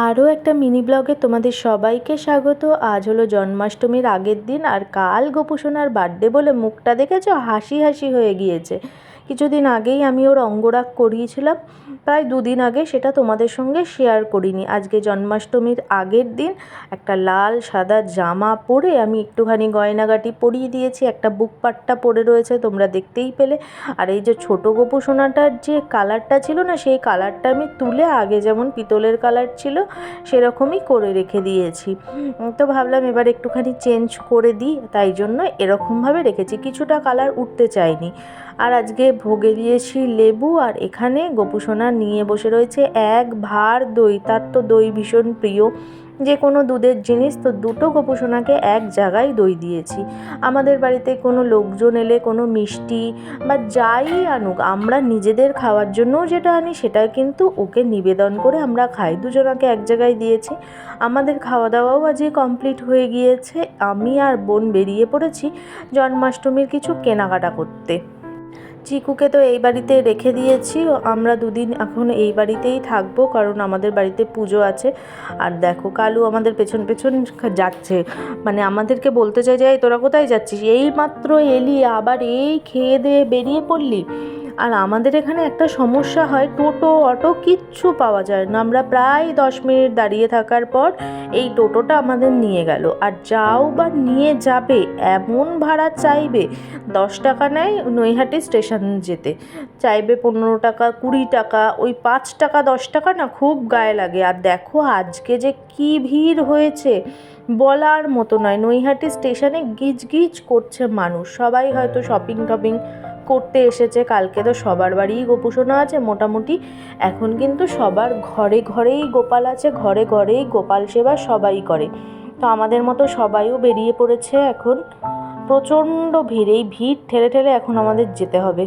আরও একটা মিনি ব্লগে তোমাদের সবাইকে স্বাগত। আজ হলো জন্মাষ্টমীর আগের দিন, আর কাল গোপুসোনার বার্থডে বলে মুখটা দেখেছো হাসি হাসি হয়ে গিয়েছে। কিছুদিন আগেই আমি ওর অঙ্গরাগ করিয়েছিলাম, প্রায় দুদিন আগে, সেটা তোমাদের সঙ্গে শেয়ার করিনি। আজকে জন্মাষ্টমীর আগের দিন একটা লাল সাদা জামা পরে আমি একটুখানি গয়নাগাটি পরিয়ে দিয়েছি, একটা বুক পাট্টা পরে রয়েছে, তোমরা দেখতেই পেলে। আর এই যে ছোটো গোপুসোনাটার যে কালারটা ছিল না, সেই কালারটা আমি তুলে আগে যেমন পিতলের কালার ছিল সেরকমই করে রেখে দিয়েছি। তো ভাবলাম এবার একটুখানি চেঞ্জ করে দিই, তাই জন্য এরকমভাবে রেখেছি, কিছুটা কালার উঠতে চাইনি। আর আজকে ভোগে দিয়েছি লেবু, আর এখানে গোপুসোনা নিয়ে বসে রয়েছে এক ভাঁড় দই। তার তো দই ভীষণ প্রিয়, যে কোনো দুধের জিনিস, তো দুটো গোপুসোনাকে এক জায়গায় দই দিয়েছি। আমাদের বাড়িতে কোনো লোকজন এলে কোনো মিষ্টি বা যাই আনুক, আমরা নিজেদের খাওয়ার জন্যও যেটা আনি সেটা কিন্তু ওকে নিবেদন করে আমরা খাই। দুজনাকে এক জায়গায় দিয়েছি। আমাদের খাওয়া দাওয়াও আজকে কমপ্লিট হয়ে গিয়েছে। আমি আর বোন বেরিয়ে পড়েছি জন্মাষ্টমীর কিছু কেনাকাটা করতে। চিকুকে তো এই বাড়িতে রেখে দিয়েছি, আমরা দুদিন এখন এই বাড়িতেই থাকবো, কারণ আমাদের বাড়িতে পুজো আছে। আর দেখো কালু আমাদের পেছন পেছন যাচ্ছে, মানে আমাদেরকে বলতে চাই যে এই তোরা কোথায় যাচ্ছিস, এই মাত্র এলি আবার এই খেয়ে দিয়ে বেরিয়ে পড়লি। আর আমাদের এখানে একটা সমস্যা হয়, টোটো অটো কিচ্ছু পাওয়া যায় না। আমরা প্রায় 10 মিনিট দাঁড়িয়ে থাকার পর এই টোটোটা আমাদের নিয়ে গেল, আর যাও বা নিয়ে যাবে এমন ভাড়া চাইবে। 10 টাকা নেয় নৈহাটি স্টেশন যেতে, চাইবে 15 টাকা 20 টাকা, ওই 5 টাকা 10 টাকা না খুব গায়ে লাগে। আর দেখো আজকে যে কি ভিড় হয়েছে বলার মতো নয়। নৈহাটি স্টেশনে গিজ গিজ করছে মানুষ, সবাই হয়তো শপিং টপিং করতে এসেছে। কালকে তো সবার বাড়িই গোপুসোনা আছে মোটামুটি, এখন কিন্তু সবার ঘরে ঘরেই গোপাল আছে, ঘরে ঘরেই গোপাল সেবা সবাই করে। তো আমাদের মতো সবাইও বেরিয়ে পড়েছে এখন। প্রচণ্ড ভিড়, এই ভিড় ঠেলে ঠেলে এখন আমাদের যেতে হবে।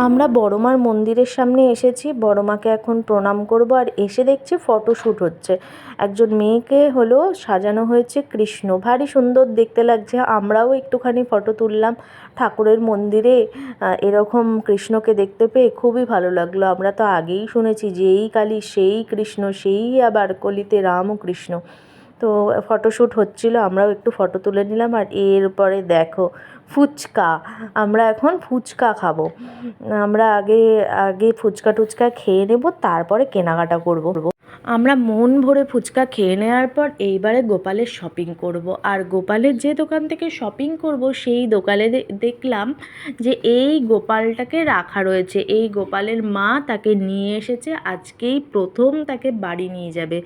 আমরা বড়মার মন্দিরের সামনে এসেছি, বড়মাকে এখন প্রণাম করব। আর এসে দেখছি ফটোশ্যুট হচ্ছে, একজন মেয়েকে হলো সাজানো হয়েছে কৃষ্ণ, ভারী সুন্দর দেখতে লাগছে। আমরাও একটুখানি ফটো তুললাম। ঠাকুরের মন্দিরে এরকম কৃষ্ণকে দেখতে পেয়ে খুবই ভালো লাগলো। আমরা তো আগেই শুনেছি যে এই কালী সেই কৃষ্ণ, সেই আবার কলিতে রাম ও কৃষ্ণ। তো ফটোশ্যুট হচ্ছিল, আমরাও একটু ফটো তুলে নিলাম। আর এরপরে দেখো ফুচকা, আমরা এখন ফুচকা খাবো। আমরা আগে আগে ফুচকা টুচকা খেয়ে নেব, তারপরে কেনাকাটা করব। আমরা মন ভরে ফুচকা খেয়ে নেওয়ার পর এইবারে গোপালের শপিং করব। আর গোপালের যে দোকান থেকে শপিং করব সেই দোকানে দেখলাম যে এই গোপালটাকে রাখা রয়েছে, এই গোপালের মা তাকে নিয়ে এসেছে, আজকেই প্রথম তাকে বাড়ি নিয়ে যাবে।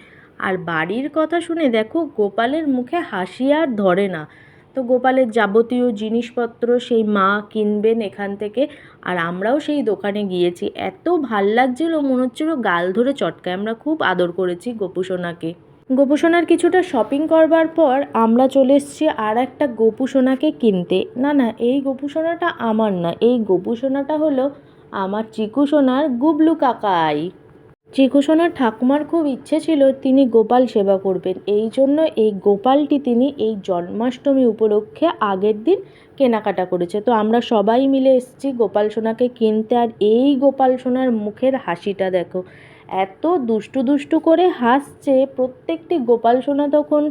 আর বাড়ির কথা শুনে দেখো গোপালের মুখে হাসি আর ধরে না। তো গোপালের যাবতীয় জিনিসপত্র সেই মা কিনবেন এখান থেকে। আর আমরাও সেই দোকানে গিয়েছি, এত ভাল লাগছিল মনে হচ্ছিল গাল ধরে চটকায়। আমরা খুব আদর করেছি গোপুসোনাকে। গোপুসোনার কিছুটা শপিং করবার পর আমরা চলে এসেছি আর একটা গোপুসোনাকে কিনতে। না না, এই গোপুসোনাটা আমার না, এই গোপুসোনাটা হলো আমার চিকুসোনার গুবলু কাকাই। চিকুসোনার ঠাকুমার খুব ইচ্ছে ছিল তিনি গোপাল সেবা করবেন, এই জন্য এই গোপালটি তিনি এই জন্মাষ্টমী উপলক্ষে আগের দিন কেনাকাটা করেছে। তো আমরা সবাই মিলে এসেছি গোপাল সোনাকে কিনতে। আর এই গোপাল সোনার মুখের হাসিটা দেখো, এত দুষ্টু দুষ্টু করে হাসছে। প্রত্যেকটি গোপাল সোনা তখন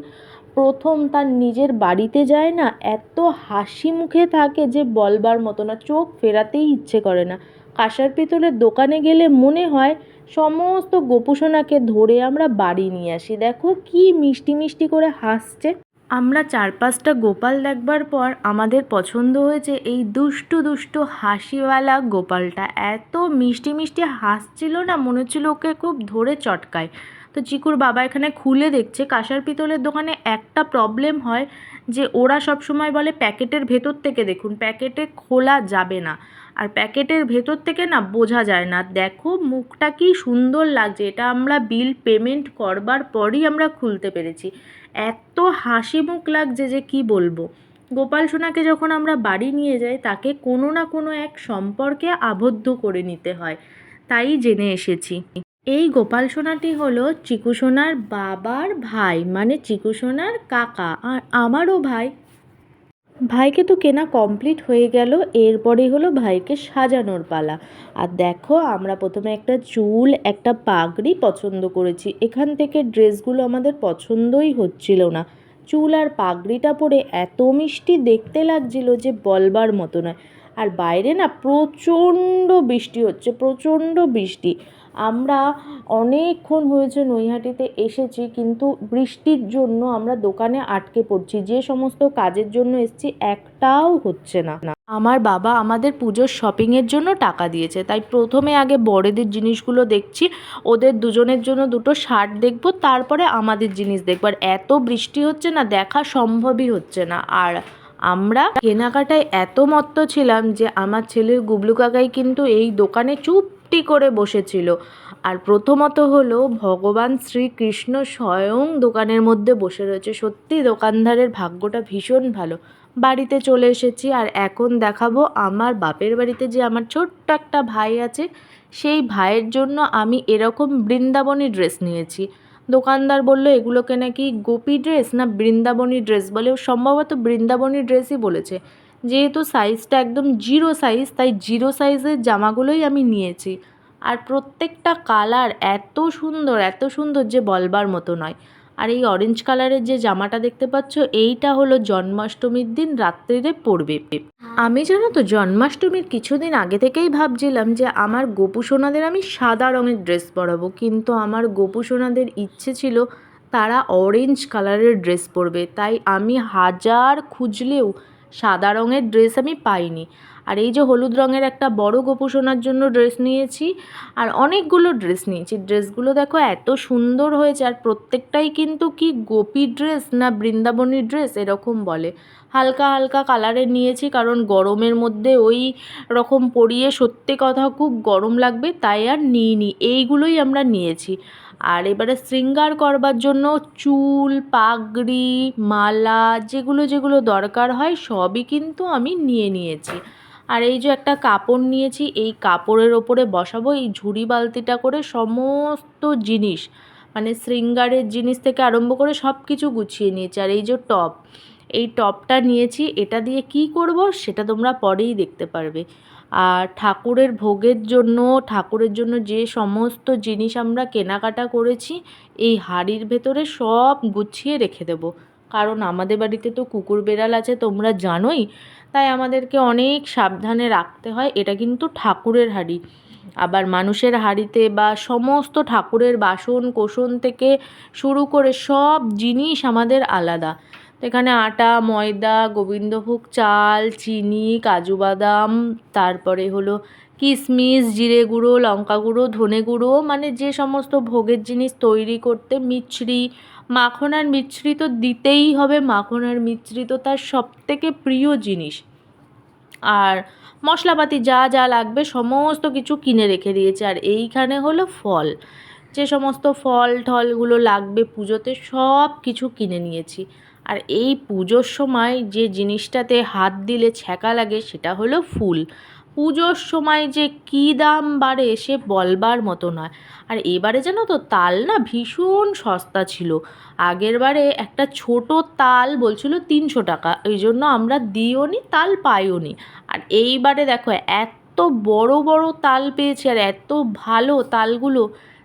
প্রথম তার নিজের বাড়িতে যায় না, এত হাসি মুখে থাকে যে বলবার মতো না, চোখ ফেরাতেই ইচ্ছে করে না। কাঁসার পিতলের দোকানে গেলে মনে হয় সমস্ত গোপুসোনাকে ধরে আমরা বাড়ি নিয়ে আসি। দেখো কি মিষ্টি মিষ্টি করে হাসছে। আমরা 4-5টা গোপাল দেখবার পর আমাদের পছন্দ হয়েছে এই দুষ্টু দুষ্টু হাসিওয়ালা গোপালটা। এত মিষ্টি মিষ্টি হাসছিল না, মনে হচ্ছিল ওকে খুব ধরে চটকায়। তো চিকুর বাবা এখানে খুলে দেখছে। কাঁসার পিতলের দোকানে একটা প্রবলেম হয় যে ওরা সব সময় বলে প্যাকেটের ভেতর থেকে দেখুন, প্যাকেটে খোলা যাবে না। আর প্যাকেটের ভেতর থেকে না বোঝা যায় না। দেখো মুখটা কি সুন্দর লাগছে, এটা আমরা বিল পেমেন্ট করবার পরই আমরা খুলতে পেরেছি। এত হাসি মুখ লাগছে যে কি বলবো। গোপাল সোনাকে যখন আমরা বাড়ি নিয়ে যাই তাকে কোনো না কোনো এক সম্পর্কে আবদ্ধ করে নিতে হয়, তাই জেনে এসেছি। এই গোপাল সোনাটি হলো চিকু সোনার বাবার ভাই, মানে চিকু সোনার কাকা আর আমারও ভাই। ভাইকে তো কেনা কমপ্লিট হয়ে গেল, এরপরেই হলো ভাইকে সাজানোর পালা। আর দেখো আমরা প্রথমে একটা চুল, একটা পাগড়ি পছন্দ করেছি। এখান থেকে ড্রেসগুলো আমাদের পছন্দই হচ্ছিল না। চুল আর পাগড়িটা পরে এত মিষ্টি দেখতে লাগছিল যে বলবার মতো নয়। আর বাইরে না প্রচণ্ড বৃষ্টি হচ্ছে, প্রচণ্ড বৃষ্টি। আমরা অনেকক্ষণ হয়েছে নৈহাটিতে এসেছি, কিন্তু বৃষ্টির জন্য আমরা দোকানে আটকে পড়ছি। যে সমস্ত কাজের জন্য এসেছি একটাও হচ্ছে না। আমার বাবা আমাদের পুজোর শপিংয়ের জন্য টাকা দিয়েছে, তাই প্রথমে আগে বড়দের জিনিসগুলো দেখছি। ওদের দুজনের জন্য দুটো শার্ট দেখব, তারপরে আমাদের জিনিস দেখব। আর এত বৃষ্টি হচ্ছে না, দেখা সম্ভবই হচ্ছে না। আর আমরা কেনাকাটায় এত মত্ত ছিলাম যে আমার ছেলের গুবলু কাকাই কিন্তু এই দোকানে চুপটি করে বসেছিল। আর প্রথমত হলো ভগবান শ্রীকৃষ্ণ স্বয়ং দোকানের মধ্যে বসে রয়েছে। সত্যি দোকানদারের ভাগ্যটা ভীষণ ভালো। বাড়িতে চলে এসেছি, আর এখন দেখাবো আমার বাপের বাড়িতে যে আমার ছোট্ট একটা ভাই আছে, সেই ভাইয়ের জন্য আমি এরকম বৃন্দাবনী ড্রেস নিয়েছি। দোকানদার বলল এগুলোকে নাকি গোপী ড্রেস না বৃন্দাবনী ড্রেস বলে, সম্ভবত বৃন্দাবনী ড্রেসই বলেছে। যেহেতু সাইজটা একদম জিরো সাইজ, তাই জিরো সাইজের জামাগুলোই আমি নিয়েছি। আর প্রত্যেকটা কালার এত সুন্দর, এত সুন্দর যে বলবার মতো নয়। আর এই অরেঞ্জ কালারের যে জামাটা দেখতে পাচ্ছ, এইটা হলো জন্মাষ্টমীর দিন রাত্রিরে পরবে। আমি জানো তো জন্মাষ্টমীর কিছুদিন আগে থেকেই ভাবছিলাম যে আমার গোপু সোনাদের আমি সাদা রঙের ড্রেস পরাবো, কিন্তু আমার গোপু সোনাদের ইচ্ছে ছিল তারা অরেঞ্জ কালারের ড্রেস পরবে। তাই আমি হাজার খুঁজলেও সাদা রঙের ড্রেস আমি পাইনি। আর এই যে হলুদ রঙের একটা বড় গোপু সোনার জন্য ড্রেস নিয়েছি, আর অনেকগুলো ড্রেস নিয়েছি। ড্রেসগুলো দেখো এত সুন্দর হয়েছে, আর প্রত্যেকটাই কিন্তু কি গোপী ড্রেস না বৃন্দাবনী ড্রেস এরকম বলে। হালকা হালকা কালারের নিয়েছি, কারণ গরমের মধ্যে ওই রকম পরিয়ে সত্যি কথা খুব গরম লাগবে, তাই আর নিইনি। এইগুলোই আমরা নিয়েছি। আর এবারে শৃঙ্গার করবার জন্য চুল, পাগড়ি, মালা, যেগুলো যেগুলো দরকার হয় সবই কিন্তু আমি নিয়ে নিয়েছি। আর এই যে একটা কাপড় নিয়েছি, এই কাপড়ের ওপরে বসাবো এই ঝুড়ি বালতিটা করে সমস্ত জিনিস, মানে শৃঙ্গারের জিনিস থেকে আরম্ভ করে সব কিছু গুছিয়ে নিয়েছি। আর এই যে টপ, এই টপটা নিয়েছি, এটা দিয়ে কি করব সেটা তোমরা পরেই দেখতে পারবে। আর ঠাকুরের ভোগের জন্য, ঠাকুরের জন্য যে সমস্ত জিনিস আমরা কেনাকাটা করেছি, এই হাঁড়ির ভেতরে সব গুছিয়ে রেখে দেবো। কারণ আমাদের বাড়িতে তো কুকুর বেড়াল আছে তোমরা জানোই, তাই আমাদেরকে অনেক সাবধানে রাখতে হয়। এটা কিন্তু ঠাকুরের হাঁড়ি। আবার মানুষের হাঁড়িতে বা সমস্ত ঠাকুরের বাসন কোসন থেকে শুরু করে সব জিনিস আমাদের আলাদা। তো এখানে আটা, ময়দা, গোবিন্দভোগ চাল, চিনি, কাজু বাদাম, তারপরে হলো কিশমিশ, জিরে গুঁড়ো, লঙ্কা গুঁড়ো, ধনে গুঁড়ো, মানে যে সমস্ত ভোগের জিনিস তৈরি করতে, মিছরি, মাখন আর মিছরি তো দিতেই হবে। মাখন আর মিছরি তো তার সবথেকে প্রিয় জিনিস। আর মশলাপাতি যা যা লাগবে সমস্ত কিছু কিনে রেখে দিয়েছে। আর এইখানে হলো ফল, যে সমস্ত ফল ঠলগুলো লাগবে পুজোতে সব কিছু কিনে নিয়েছি। আর এই পুজোর সময় যে জিনিসটাতে হাত দিলে ছ্যাঁকা লাগে সেটা হলো ফুল। পুজোর সময় যে কী দাম বাড়ে সে বলবার মতো নয়। আর এবারে জানো তো তাল না ভীষণ সস্তা ছিল। আগের বারে একটা ছোট তাল বলছিল 300 টাকা, এই জন্য আমরা দিইও নি, তাল পাইও নি। আর এইবারে দেখো এত বড় বড় তাল পেয়েছি, আর এত ভালো তালগুলো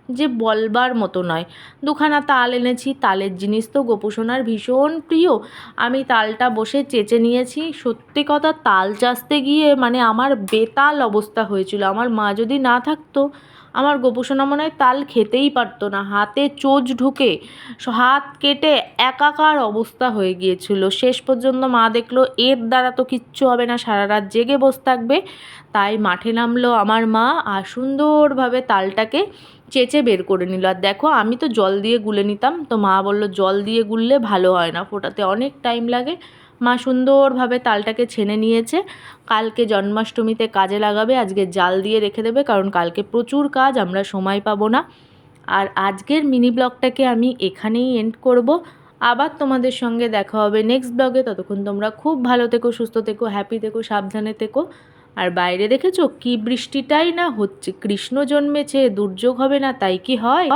যে বলবার মতো নয়। দুখানা তাল এনেছি, তালের জিনিস তো গোপু সোনার ভীষণ প্রিয়। আমি তালটা বসে চেঁচে নিয়েছি। সত্যি কথা তাল চাষতে গিয়ে মানে আমার বেতাল অবস্থা হয়েছিল। আমার মা যদি না থাকতো আমার গোপু সোনা মনে হয় তাল খেতেই পারতো না। হাতে চোঁচ ঢুকে হাত কেটে একাকার অবস্থা হয়ে গিয়েছিল। শেষ পর্যন্ত মা দেখলো এর দ্বারা তো কিচ্ছু হবে না, সারা রাত জেগে বসে থাকবে। তাই মাঠে নামলো আমার মা, আর সুন্দরভাবে তালটাকে চেঁচে বের করে নিল। আর দেখো আমি তো জল দিয়ে গুলে নিতাম, তো মা বললো জল দিয়ে গুললে ভালো হয় না, ফোটাতে অনেক টাইম লাগে। মা সুন্দরভাবে তালটাকে ছেনে নিয়েছে। কালকে জন্মাষ্টমীতে কাজে লাগাবে, আজকে জাল দিয়ে রেখে দেবে, কারণ কালকে প্রচুর কাজ, আমরা সময় পাবো না। আর আজকের মিনি ব্লগটাকে আমি এখানেই এন্ড করব। আবার তোমাদের সঙ্গে দেখা হবে নেক্সট ব্লগে। ততক্ষণ তোমরা খুব ভালো থেকো, সুস্থ থেকো, হ্যাপি থেকো, সাবধানে থেকো। আর বাইরে দেখেছো কি বৃষ্টিটাই না হচ্ছে। কৃষ্ণ জন্মেছে, দুর্যোগ হবে না তাই কি হয়?